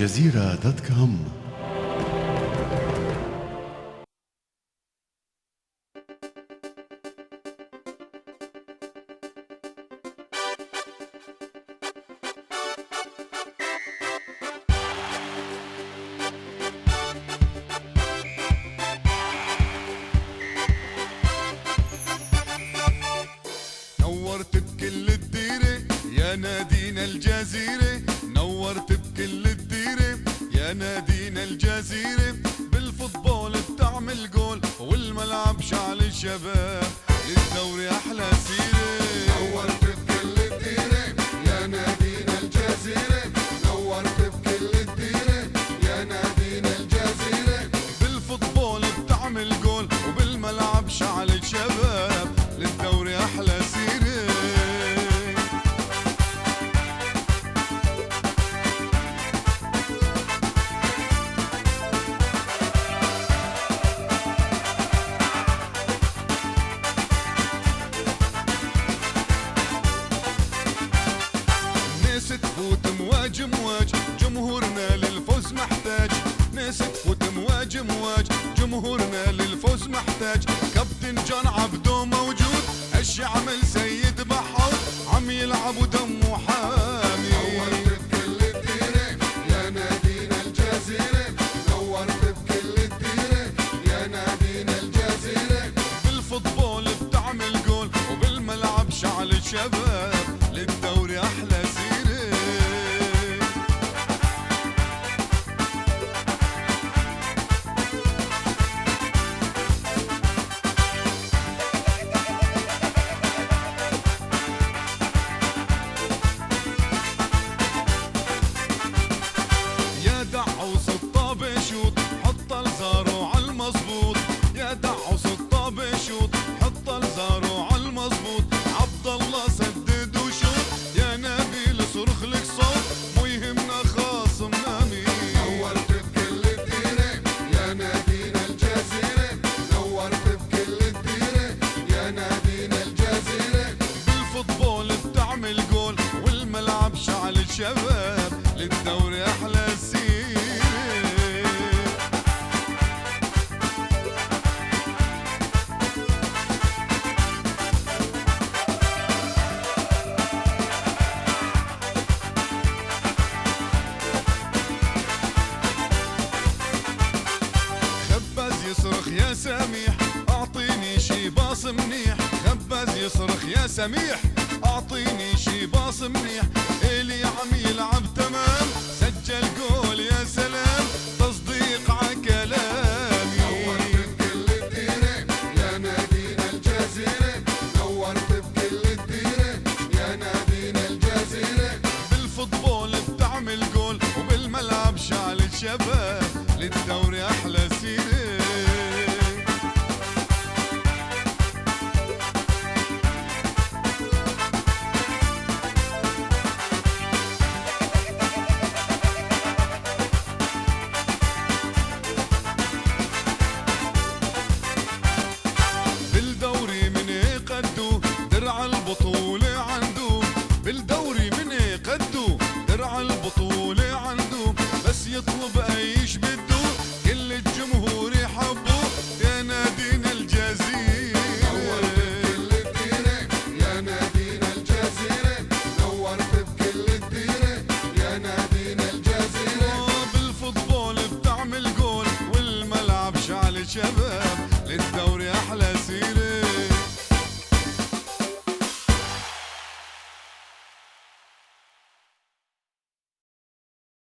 الجزيرة دوت كوم. نورت بكل الديرة يا نادينا الجزيرة، نورت بكل الديرة يا نادينا الجزيرة، بالفوتبول بتعمل جول والملعب شعل الشباب، للدوري أحلى سيرة. نورت بكل الديرة يا نادينا الجزيرة، نورت بكل الديرة يا نادينا الجزيرة، بالفوتبول بتعمل جول وبالملعب شعل الشباب، للدوري أحلى سيرة. ناس تفوت مواج مواج، جمهورنا للفوز محتاج، ناس تفوت مواج مواج، جمهورنا للفوز محتاج، كابتن جان عبدو موجود، ايش يعمل سيد بحار، عم يلعب ودمه حامي. نورت بكل الديرة يا نادينا الجزيرة، نورت بكل الديرة يا نادينا الجزيرة، بالفوتبول بتعمل جول وبالملعب شعل الشباب، للدوري احلى سيره. يا دعوس الطاب شوط، حط الزارو عالمظبوط، يا دعوس الطاب شوط، حط الزارو عالمظبوط، عبد الله سدد وشوط، يا نبيل صرخ لك صوت، مو يهمنا خاصمنا مين. نورت بكل الديرة يا نادينا الجزيرة، نورت بكل الديرة يا نادينا الجزيرة، بالفوتبول بتعمل جول والملعب شعل الشباب، للدوري احلى سيره. خباز يصرخ يا سميح اعطيني شي باص منيح، خباز يصرخ يا سميح اعطيني شي باص منيح، الي عم يلعب تمام، سجل جول